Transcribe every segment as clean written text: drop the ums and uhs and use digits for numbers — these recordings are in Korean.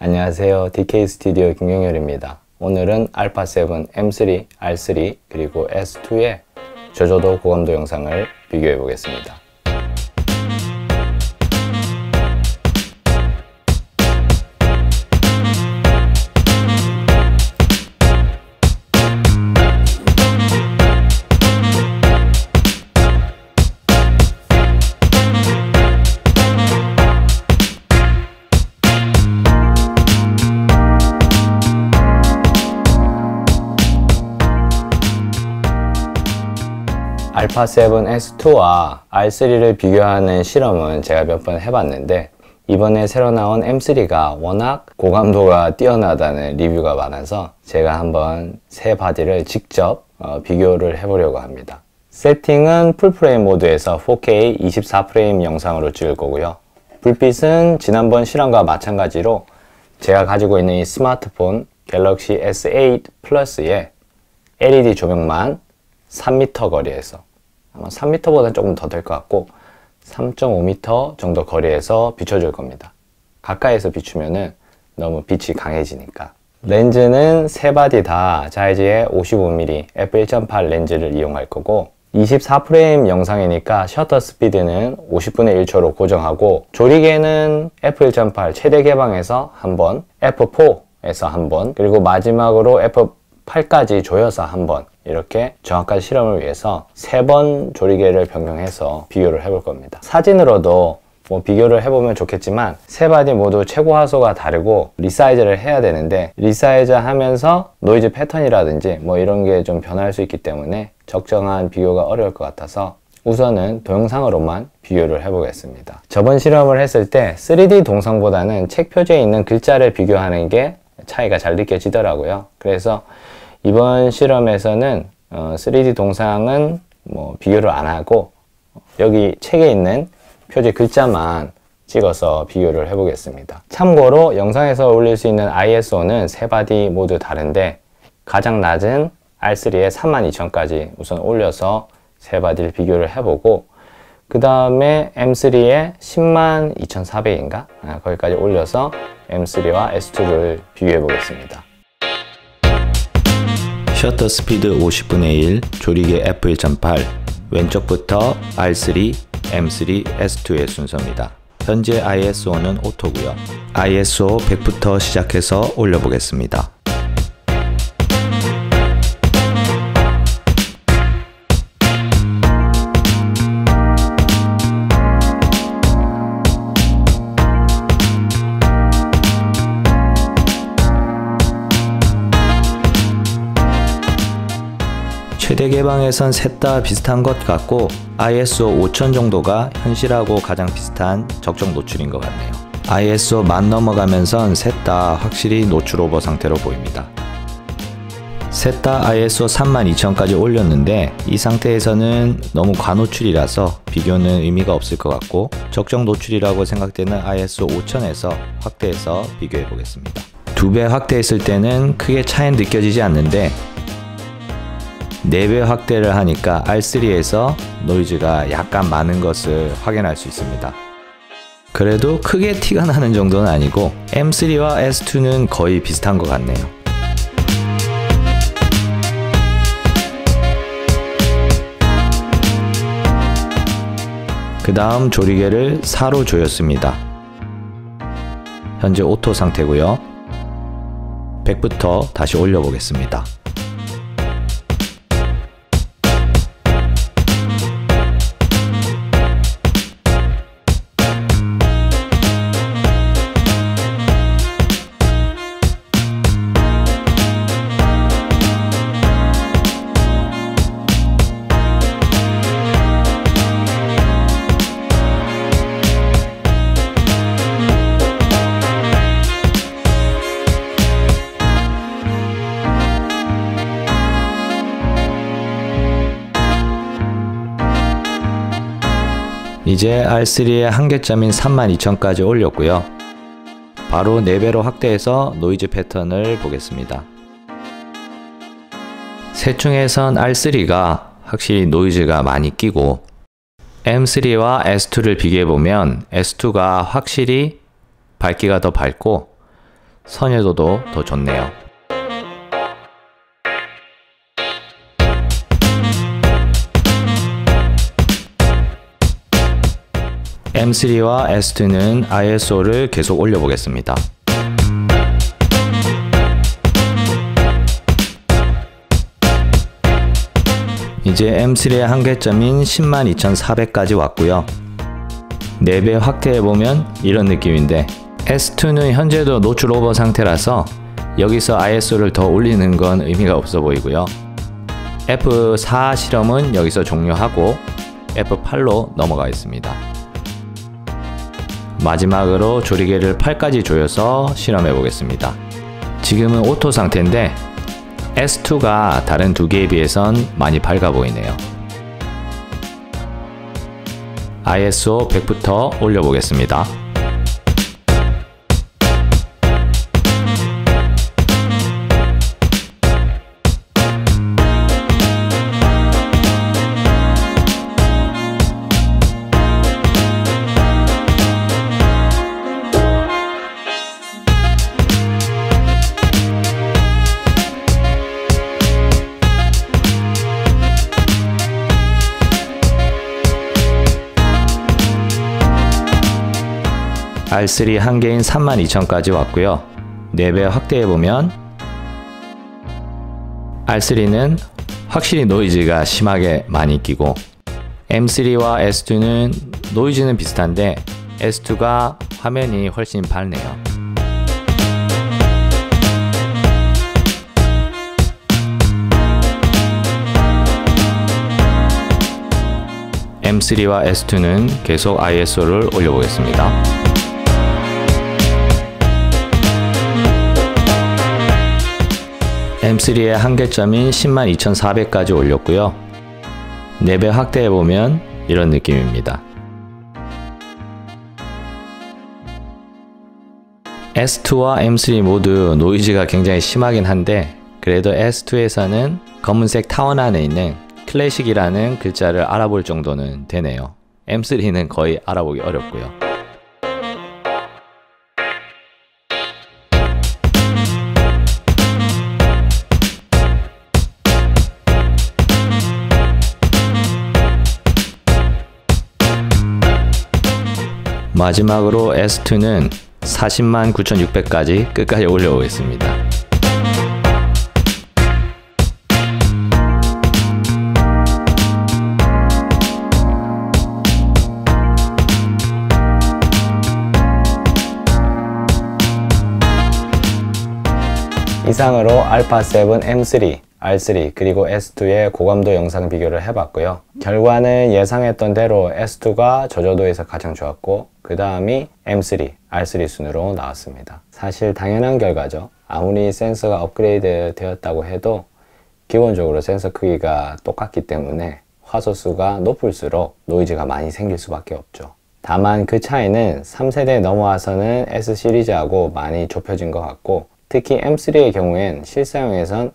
안녕하세요. DK 스튜디오 김경열입니다. 오늘은 알파7, M3, R3 그리고 S2의 저조도 고감도 영상을 비교해 보겠습니다. 알파7 S2와 R3를 비교하는 실험은 제가 몇 번 해봤는데 이번에 새로 나온 M3가 워낙 고감도가 뛰어나다는 리뷰가 많아서 제가 한번 세 바디를 직접 비교를 해보려고 합니다. 세팅은 풀프레임 모드에서 4K 24프레임 영상으로 찍을 거고요. 불빛은 지난번 실험과 마찬가지로 제가 가지고 있는 이 스마트폰 갤럭시 S8 플러스의 LED 조명만 3m 거리에서, 아마 3m보다는 조금 더 될 것 같고 3.5m 정도 거리에서 비춰줄 겁니다. 가까이서 비추면은 너무 빛이 강해지니까. 렌즈는 세 바디 다 자이지의 55mm f1.8 렌즈를 이용할 거고 24프레임 영상이니까 셔터 스피드는 50분의 1초로 고정하고 조리개는 f1.8 최대 개방에서 한번, f4에서 한번, 그리고 마지막으로 f8까지 조여서 한번, 이렇게 정확한 실험을 위해서 3번 조리개를 변경해서 비교를 해볼 겁니다. 사진으로도 뭐 비교를 해보면 좋겠지만 세 바디 모두 최고 화소가 다르고 리사이즈를 해야 되는데 리사이즈 하면서 노이즈 패턴이라든지 뭐 이런 게 좀 변할 수 있기 때문에 적정한 비교가 어려울 것 같아서 우선은 동영상으로만 비교를 해보겠습니다. 저번 실험을 했을 때 3D 동상보다는 책 표지에 있는 글자를 비교하는 게 차이가 잘 느껴지더라고요. 그래서 이번 실험에서는 3D 동상은 뭐 비교를 안 하고 여기 책에 있는 표지 글자만 찍어서 비교를 해보겠습니다. 참고로 영상에서 올릴 수 있는 ISO는 세 바디 모두 다른데 가장 낮은 R3에 32,000까지 우선 올려서 세 바디를 비교를 해보고 그 다음에 M3에 102,400인가? 거기까지 올려서 M3와 S2를 비교해 보겠습니다. 셔터 스피드 50분의 1, 조리개 f1.8, 왼쪽부터 R3, M3, S2의 순서입니다. 현재 ISO는 오토고요. ISO 100부터 시작해서 올려보겠습니다. 최대 개방에선 셋 다 비슷한 것 같고 ISO 5000 정도가 현실하고 가장 비슷한 적정 노출인 것 같네요. ISO 10,000 넘어가면선 셋 다 확실히 노출 오버 상태로 보입니다. 셋 다 ISO 32,000까지 올렸는데 이 상태에서는 너무 과노출이라서 비교는 의미가 없을 것 같고 적정 노출이라고 생각되는 ISO 5000에서 확대해서 비교해 보겠습니다. 2배 확대했을 때는 크게 차이는 느껴지지 않는데 4배 확대를 하니까 R3에서 노이즈가 약간 많은 것을 확인할 수 있습니다. 그래도 크게 티가 나는 정도는 아니고 M3와 S2는 거의 비슷한 것 같네요. 그 다음 조리개를 4로 조였습니다. 현재 오토 상태고요. 100부터 다시 올려보겠습니다. 이제 R3의 한계점인 32,000까지 올렸고요. 바로 4배로 확대해서 노이즈 패턴을 보겠습니다. 셋 중에선 R3가 확실히 노이즈가 많이 끼고 M3와 S2를 비교해보면 S2가 확실히 밝기가 더 밝고 선여도도 더 좋네요. M3와 S2는 ISO를 계속 올려보겠습니다. 이제 M3의 한계점인 102,400까지 왔고요. 4배 확대해보면 이런 느낌인데, S2는 현재도 노출 오버 상태라서 여기서 ISO를 더 올리는 건 의미가 없어 보이고요. F4 실험은 여기서 종료하고 F8로 넘어가겠습니다. 마지막으로 조리개를 8까지 조여서 실험해 보겠습니다. 지금은 오토 상태인데 S2가 다른 두 개에 비해선 많이 밝아 보이네요. ISO 100부터 올려보겠습니다. R3 한계인 32,000까지 왔고요. 4배 확대해보면 R3는 확실히 노이즈가 심하게 많이 끼고, M3와 S2는 노이즈는 비슷한데 S2가 화면이 훨씬 밝네요. M3와 S2는 계속 ISO를 올려보겠습니다. M3의 한계점인 102,400까지 올렸고요. 4배 확대해보면 이런 느낌입니다. S2와 M3 모두 노이즈가 굉장히 심하긴 한데, 그래도 S2에서는 검은색 타원 안에 있는 클래식이라는 글자를 알아볼 정도는 되네요. M3는 거의 알아보기 어렵고요. 마지막으로 S2는 409,600까지 끝까지 올려보겠습니다. 이상으로 α7 M3, R3 그리고 S2의 고감도 영상 비교를 해봤고요. 결과는 예상했던 대로 S2가 저조도에서 가장 좋았고, 그 다음이 M3, R3 순으로 나왔습니다. 사실 당연한 결과죠. 아무리 센서가 업그레이드 되었다고 해도 기본적으로 센서 크기가 똑같기 때문에 화소수가 높을수록 노이즈가 많이 생길 수밖에 없죠. 다만 그 차이는 3세대 넘어와서는 S 시리즈하고 많이 좁혀진 것 같고, 특히 M3의 경우엔 실사용에선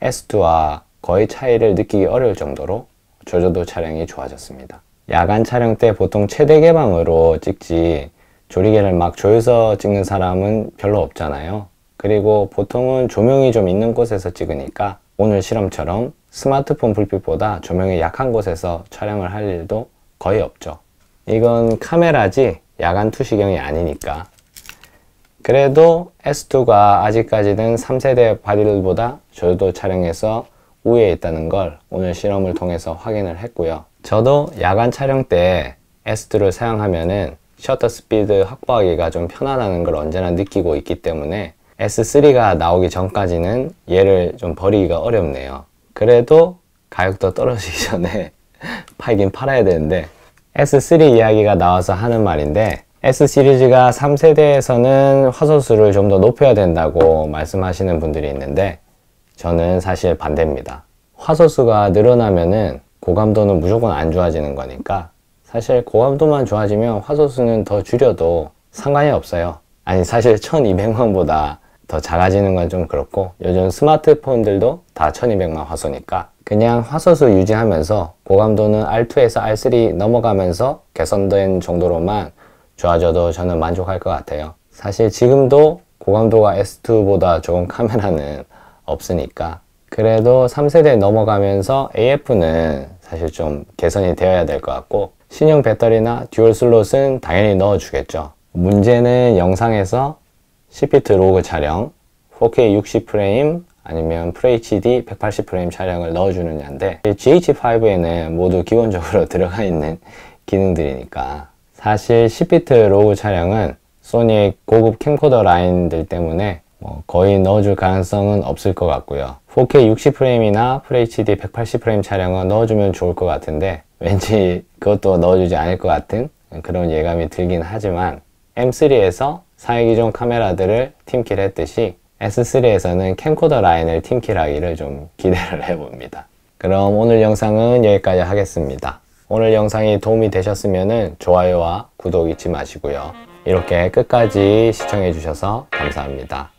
S2와 거의 차이를 느끼기 어려울 정도로 저조도 촬영이 좋아졌습니다. 야간 촬영 때 보통 최대 개방으로 찍지 조리개를 막 조여서 찍는 사람은 별로 없잖아요. 그리고 보통은 조명이 좀 있는 곳에서 찍으니까 오늘 실험처럼 스마트폰 불빛보다 조명이 약한 곳에서 촬영을 할 일도 거의 없죠. 이건 카메라지 야간 투시경이 아니니까. 그래도 S2가 아직까지는 3세대 바디들보다 저조도 촬영에서 우위에 있다는 걸 오늘 실험을 통해서 확인을 했고요. 저도 야간 촬영 때 S2를 사용하면은 셔터 스피드 확보하기가 좀 편하다는 걸 언제나 느끼고 있기 때문에 S3가 나오기 전까지는 얘를 좀 버리기가 어렵네요. 그래도 가격도 떨어지기 전에 팔긴 팔아야 되는데, S3 이야기가 나와서 하는 말인데, S 시리즈가 3세대에서는 화소수를 좀 더 높여야 된다고 말씀하시는 분들이 있는데, 저는 사실 반대입니다. 화소수가 늘어나면은 고감도는 무조건 안 좋아지는 거니까, 사실 고감도만 좋아지면 화소수는 더 줄여도 상관이 없어요. 아니, 사실 1200만보다 더 작아지는 건 좀 그렇고, 요즘 스마트폰들도 다 1200만 화소니까 그냥 화소수 유지하면서 고감도는 R2에서 R3 넘어가면서 개선된 정도로만 좋아져도 저는 만족할 것 같아요. 사실 지금도 고감도가 S2보다 좋은 카메라는 없으니까. 그래도 3세대 넘어가면서 AF는 사실 좀 개선이 되어야 될 것 같고, 신형 배터리나 듀얼 슬롯은 당연히 넣어주겠죠. 문제는 영상에서 10비트 로그 촬영, 4K 60프레임 아니면 FHD 180프레임 촬영을 넣어주느냐인데, GH5에는 모두 기본적으로 들어가 있는 기능들이니까 사실 10비트 로그 촬영은 소니의 고급 캠코더 라인들 때문에 거의 넣어줄 가능성은 없을 것 같고요. 4K 60프레임이나 FHD 180프레임 촬영은 넣어주면 좋을 것 같은데 왠지 그것도 넣어주지 않을 것 같은 그런 예감이 들긴 하지만, M3에서 사회기종 카메라들을 팀킬 했듯이 S3에서는 캠코더 라인을 팀킬하기를 좀 기대를 해봅니다. 그럼 오늘 영상은 여기까지 하겠습니다. 오늘 영상이 도움이 되셨으면 좋아요와 구독 잊지 마시고요. 이렇게 끝까지 시청해 주셔서 감사합니다.